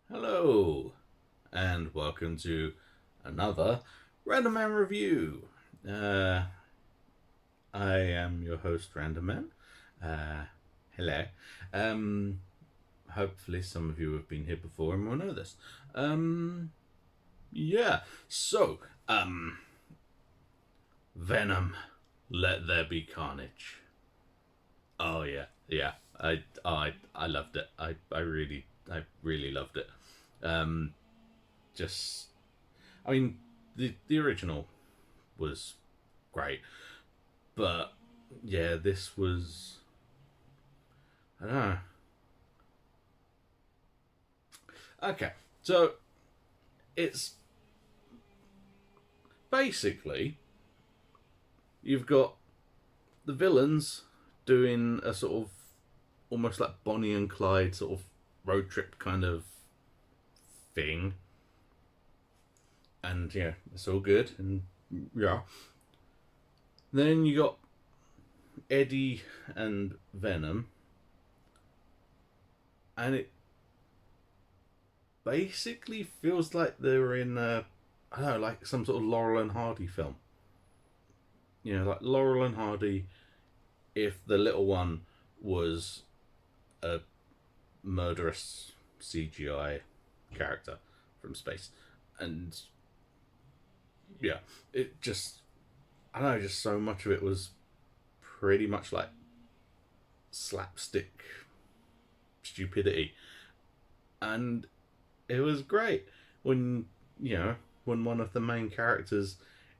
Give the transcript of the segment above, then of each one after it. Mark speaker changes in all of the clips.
Speaker 1: Hello, and welcome to another Random Man review. I am your host, Random Man. Hello. Hopefully, some of you have been here before and will know this. Yeah. So, Venom, let there be carnage. Oh yeah. I loved it. I really loved it. Um, just, I mean, the original was great, but yeah, this was, I don't know. Okay, so it's basically you've got the villains doing a sort of almost like Bonnie and Clyde sort of road trip kind of thing, and yeah, it's all good, and yeah. Then you got Eddie and Venom, and it basically feels like they're in I don't know, like some sort of Laurel and Hardy film. You know, like Laurel and Hardy if the little one was a murderous CGI character from space. And yeah, it just, I don't know, just so much of it was pretty much like slapstick stupidity. And it was great when, you know, when one of the main characters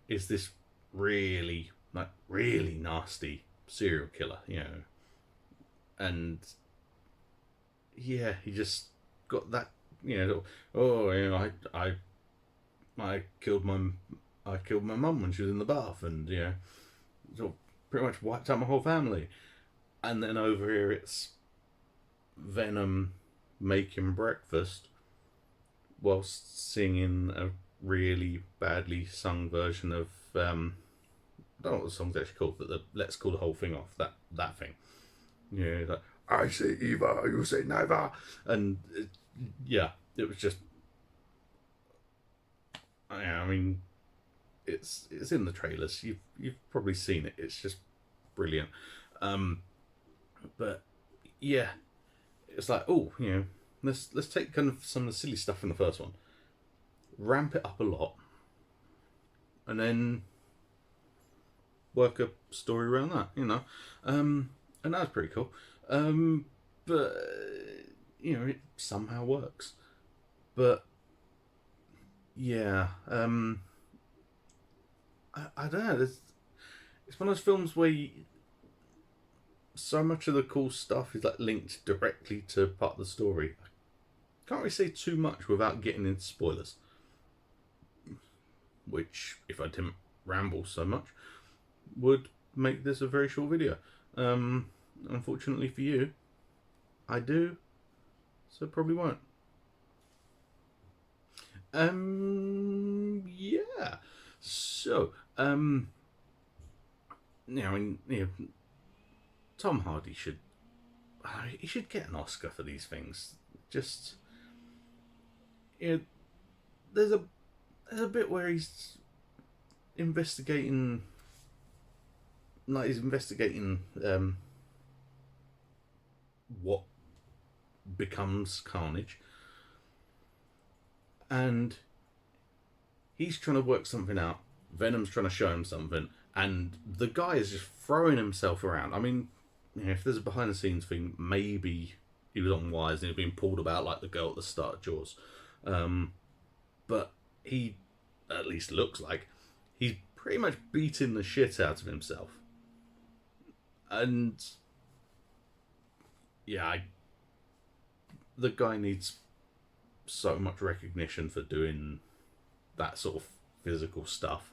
Speaker 1: is this really, like, really nasty serial killer, you know. And yeah, he just got that, you know, oh, you know, I killed my mum when she was in the bath, and you know, sort of pretty much wiped out my whole family. And then over here, it's Venom making breakfast whilst singing a really badly sung version of I don't know what the song's actually called, but let's call the whole thing off. That thing, yeah, like I say Eva, you say never, and yeah, it was just, I mean, it's in the trailers. You've probably seen it. It's just brilliant. Um, but yeah, it's like, oh, you know, let's take kind of some of the silly stuff from the first one, ramp it up a lot, and then work a story around that. You know, and that's pretty cool. But you know, it somehow works. But yeah, I don't know. It's one of those films where so much of the cool stuff is like linked directly to part of the story. I can't really say too much without getting into spoilers. Which, if I didn't ramble so much, would make this a very short video. Unfortunately for you, I do, so probably won't. Yeah. So, yeah, I mean, you know, Tom Hardy should, he should get an Oscar for these things. Just, you know, there's a bit where he's investigating, what becomes Carnage, and he's trying to work something out. Venom's trying to show him something, and the guy is just throwing himself around. I mean, you know, if there's a behind the scenes thing, maybe he was on wires and he was being pulled about like the girl at the start of Jaws. But he, at least looks like, he's pretty much beating the shit out of himself. And yeah, the guy needs so much recognition for doing that sort of physical stuff.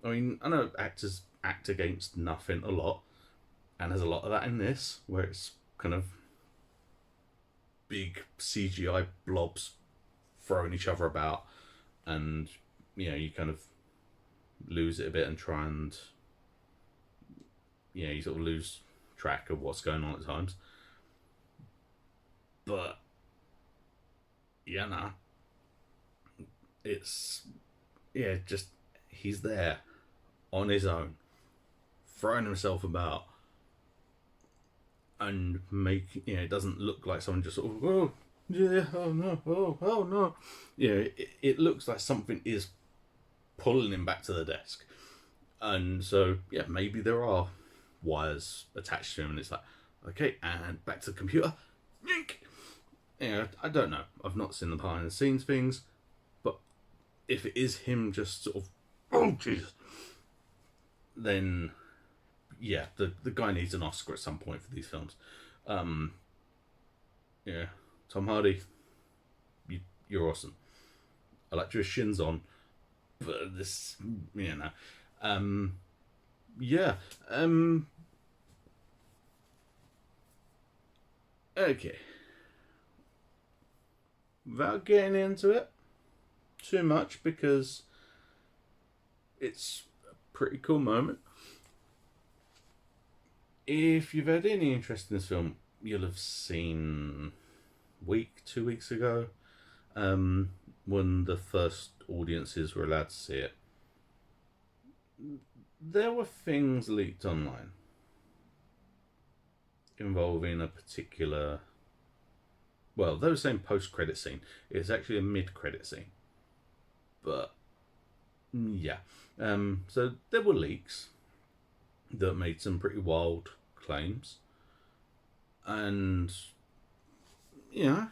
Speaker 1: I mean, I know actors act against nothing a lot, and there's a lot of that in this, where it's kind of big CGI blobs throwing each other about, and you kind of lose it a bit and try and you sort of lose track of what's going on at times. But nah, it's just he's there on his own, throwing himself about, and it doesn't look like someone just sort of oh no, oh no, it looks like something is pulling him back to the desk, and so maybe there are wires attached to him, and it's like, okay, and back to the computer, yank. I don't know. I've not seen the behind the scenes things, but if it is him just sort of, oh Jesus, then the guy needs an Oscar at some point for these films. Tom Hardy, you're awesome. I like your shins on, but this, okay. Without getting into it too much, because it's a pretty cool moment. If you've had any interest in this film, you'll have seen 2 weeks ago, when the first audiences were allowed to see it, there were things leaked online involving a particular, well, they were saying post-credit scene. It's actually a mid-credit scene. But, so there were leaks that made some pretty wild claims. And, you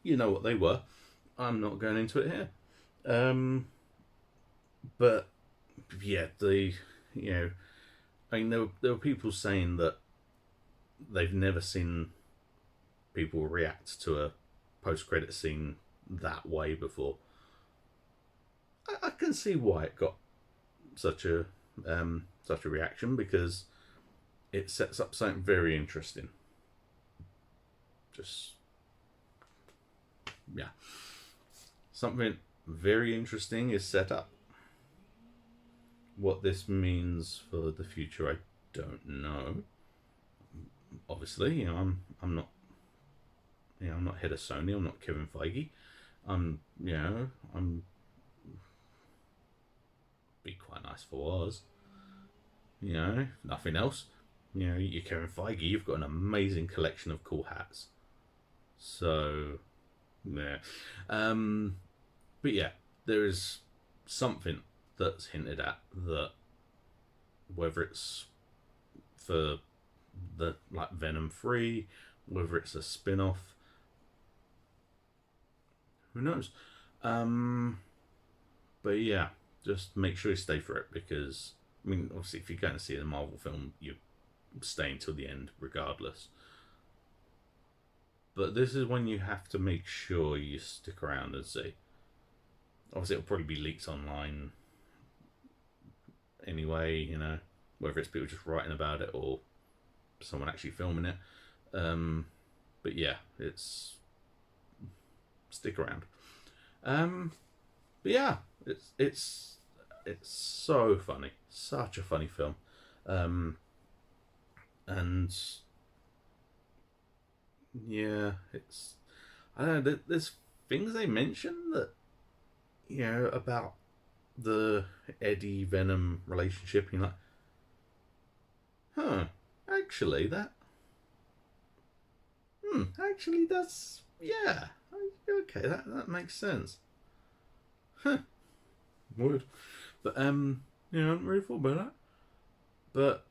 Speaker 1: know what they were. I'm not going into it here. But, there were people saying that they've never seen people react to a post-credit scene that way before. I can see why it got such a reaction, because it sets up something very interesting. Something very interesting is set up. What this means for the future, I don't know. Obviously, I'm not. I'm not head of Sony. I'm not Kevin Feige. I'm be quite nice if I was. Nothing else. You're Kevin Feige. You've got an amazing collection of cool hats. So, but there is something that's hinted at, that whether it's for the Venom 3, whether it's a spin-off, who knows? But just make sure you stay for it, because obviously if you're going to see a Marvel film, you're staying till the end regardless. But this is when you have to make sure you stick around and see. Obviously it'll probably be leaked online anyway, whether it's people just writing about it or someone actually filming it. But it's stick around. But it's so funny, such a funny film, and it's, I don't know. There's things they mention that about the Eddie Venom relationship. You're like, actually that. Actually, that's okay. That makes sense. Would, but I haven't really thought about that. But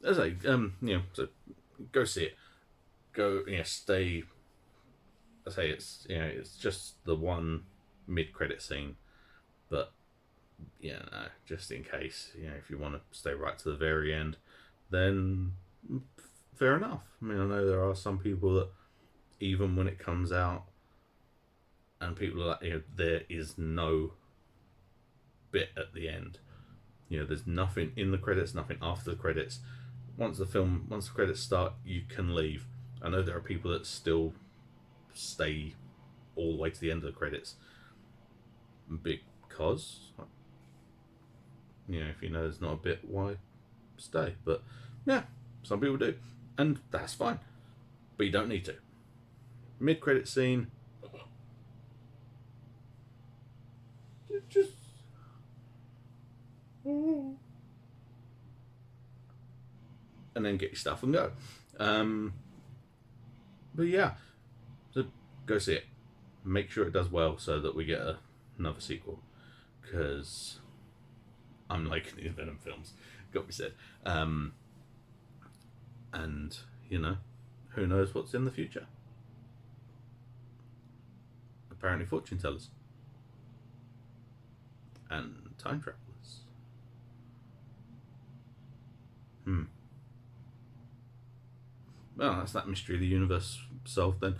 Speaker 1: as I so go see it. Go, stay. I say it's just the one mid-credit scene, but just in case, if you want to stay right to the very end, then fair enough. I know there are some people that, even when it comes out, and people are like, there is no bit at the end. There's nothing in the credits, nothing after the credits. Once the credits start, you can leave. I know there are people that still stay all the way to the end of the credits because, if you know there's not a bit, why stay? But yeah, some people do, and that's fine. But you don't need to. Mid-credit scene, just and then get your stuff and go. But yeah, so go see it. Make sure it does well so that we get another sequel. Because I'm liking the Venom films, got to be said. And, who knows what's in the future? Apparently fortune tellers. And time travelers. Well, that's that mystery of the universe solved then.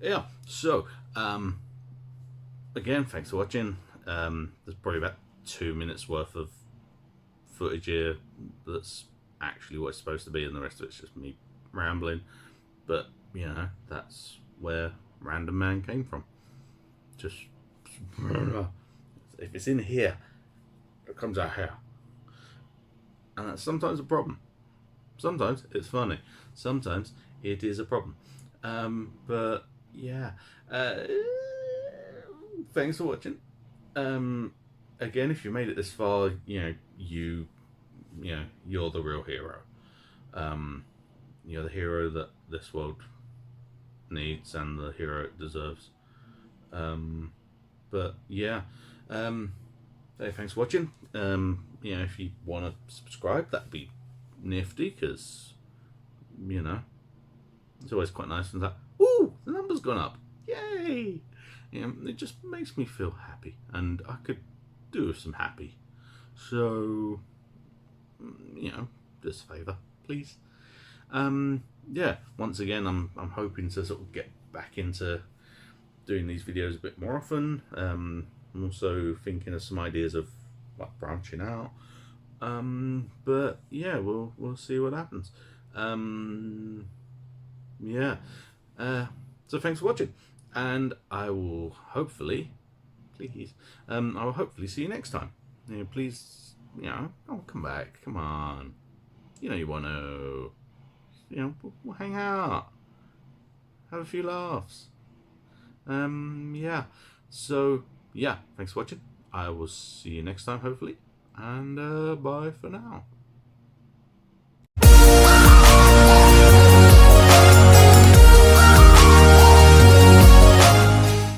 Speaker 1: Yeah, so, again, thanks for watching. There's probably about 2 minutes worth of footage here that's actually what it's supposed to be, and the rest of it's just me rambling. But, that's where Random Man came from. Just, if it's in here, it comes out here. And that's sometimes a problem. Sometimes it's funny. Sometimes it is a problem. But yeah, thanks for watching. Again, if you made it this far, you're the real hero. You're the hero that this world needs and the hero it deserves. But yeah, hey, thanks for watching. If you want to subscribe, that'd be nifty, because it's always quite nice and that, ooh, the number's gone up, yay. It just makes me feel happy, and I could do with some happy. So this favour, please. Yeah, once again, I'm hoping to sort of get back into doing these videos a bit more often. I'm also thinking of some ideas of like branching out. But yeah, we'll see what happens. Yeah. So thanks for watching, and I will hopefully, please, I will hopefully see you next time. Please, come back. Come on. You want to, we'll hang out, have a few laughs. Yeah. So yeah, thanks for watching. I will see you next time, hopefully. And bye for now.